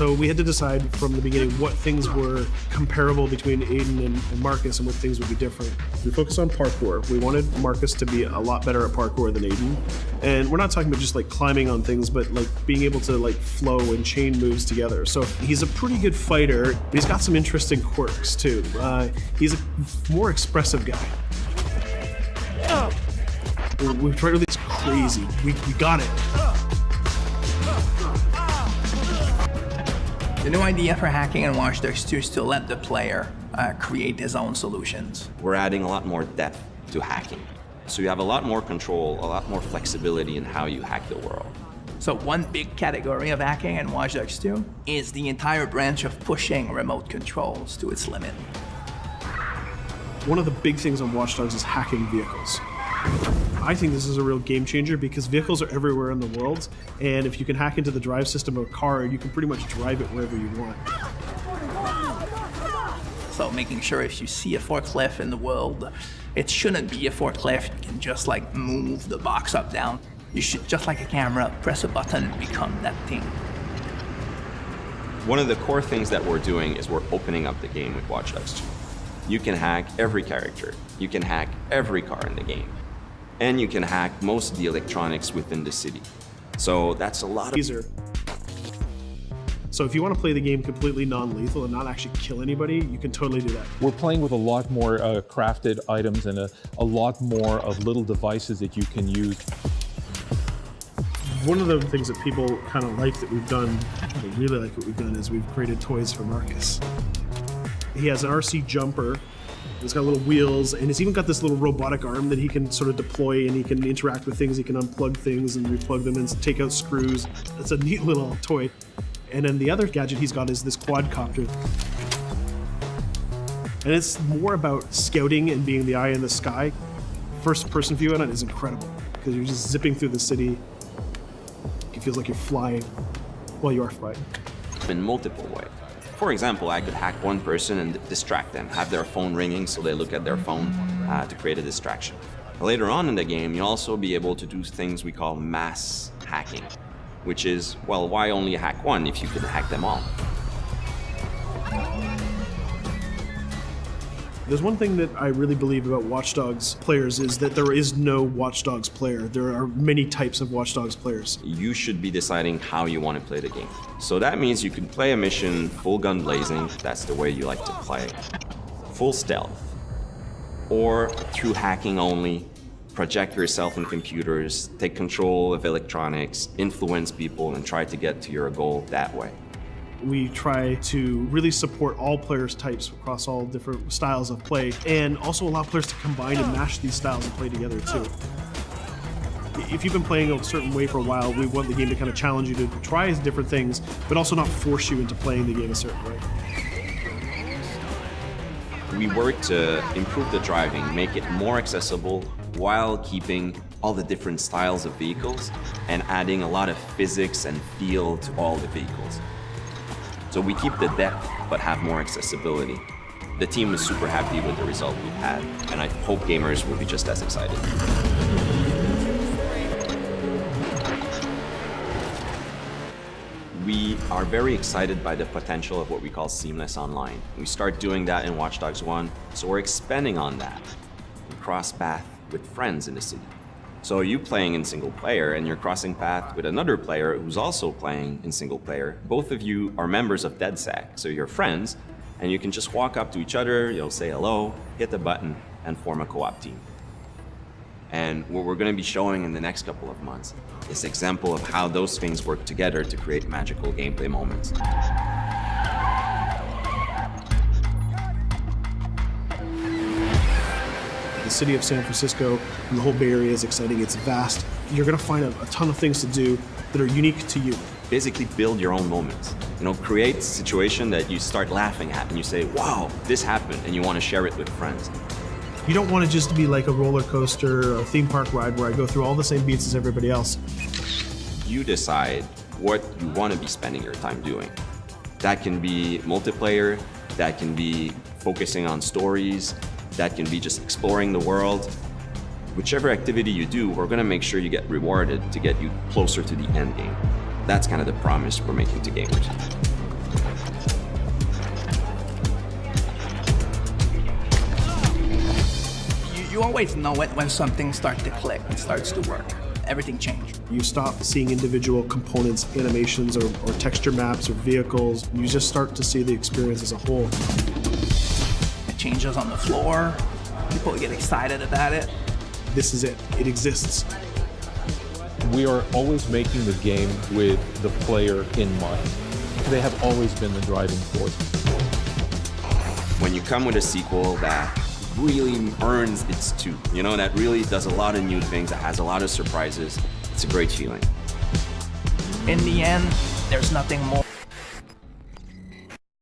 So we had to decide from the beginning what things were comparable between Aiden and Marcus and what things would be different. We focused on parkour. We wanted Marcus to be a lot better at parkour than Aiden. And we're not talking about just like climbing on things, but like being able to like flow and chain moves together. So he's a pretty good fighter, but he's got some interesting quirks too. He's a more expressive guy. We've tried really crazy. We got it. The new idea for hacking in Watch Dogs 2 is to let the player create his own solutions. We're adding a lot more depth to hacking. So you have a lot more control, a lot more flexibility in how you hack the world. So one big category of hacking in Watch Dogs 2 is the entire branch of pushing remote controls to its limit. One of the big things on Watch Dogs is hacking vehicles. I think this is a real game changer because vehicles are everywhere in the world, and if you can hack into the drive system of a car, you can pretty much drive it wherever you want. So making sure if you see a forklift in the world, it shouldn't be a forklift. You can just like move the box up, down. You should, just like a camera, press a button and become that thing. One of the core things that we're doing is we're opening up the game with Watch Dogs 2. You can hack every character. You can hack every car in the game. And you can hack most of the electronics within the city. So that's a lot of... Easier. So if you want to play the game completely non-lethal and not actually kill anybody, you can totally do that. We're playing with a lot more crafted items and a lot more of little devices that you can use. One of the things that people kind of like that we've done, they really like what we've done, is we've created toys for Marcus. He has an RC jumper. It's got little wheels, and it's even got this little robotic arm that he can sort of deploy, and he can interact with things. He can unplug things and replug them and take out screws. It's a neat little toy. And then the other gadget he's got is this quadcopter. And it's more about scouting and being the eye in the sky. First person view on it is incredible because you're just zipping through the city. It feels like you're flying. Well, you are flying. In multiple ways. For example, I could hack one person and distract them, have their phone ringing so they look at their phone to create a distraction. Later on in the game, you'll also be able to do things we call mass hacking, which is, well, why only hack one if you can hack them all? There's one thing that I really believe about Watch Dogs players is that there is no Watch Dogs player. There are many types of Watch Dogs players. You should be deciding how you want to play the game. So that means you can play a mission full gun blazing, that's the way you like to play, full stealth, or through hacking only, project yourself in computers, take control of electronics, influence people, and try to get to your goal that way. We try to really support all players' types across all different styles of play, and also allow players to combine and mash these styles and play together too. If you've been playing a certain way for a while, we want the game to kind of challenge you to try different things, but also not force you into playing the game a certain way. We work to improve the driving, make it more accessible while keeping all the different styles of vehicles and adding a lot of physics and feel to all the vehicles. So we keep the depth, but have more accessibility. The team is super happy with the result we've had, and I hope gamers will be just as excited. We are very excited by the potential of what we call seamless online. We start doing that in Watch Dogs 1, so we're expanding on that. We cross path with friends in the city. So you playing in single player and you're crossing path with another player who's also playing in single player. Both of you are members of DedSec, so you're friends, and you can just walk up to each other, you'll say hello, hit the button, and form a co-op team. And what we're going to be showing in the next couple of months is an example of how those things work together to create magical gameplay moments. The city of San Francisco and the whole Bay Area is exciting. It's vast. You're going to find a ton of things to do that are unique to you. Basically build your own moments. You know, create a situation that you start laughing at and you say, wow, this happened, and you want to share it with friends. You don't want to just be like a roller coaster or a theme park ride where I go through all the same beats as everybody else. You decide what you want to be spending your time doing. That can be multiplayer, that can be focusing on stories, that can be just exploring the world. Whichever activity you do, we're going to make sure you get rewarded to get you closer to the end game. That's kind of the promise we're making to gamers. You always know it when something starts to click, it starts to work. Everything changed. You stop seeing individual components, animations, or texture maps or vehicles. You just start to see the experience as a whole. It changes on the floor. People get excited about it. This is it. It exists. We are always making the game with the player in mind. They have always been the driving force. When you come with a sequel that really earns its due, you know, that really does a lot of new things, that has a lot of surprises, it's a great feeling. In the end, there's nothing more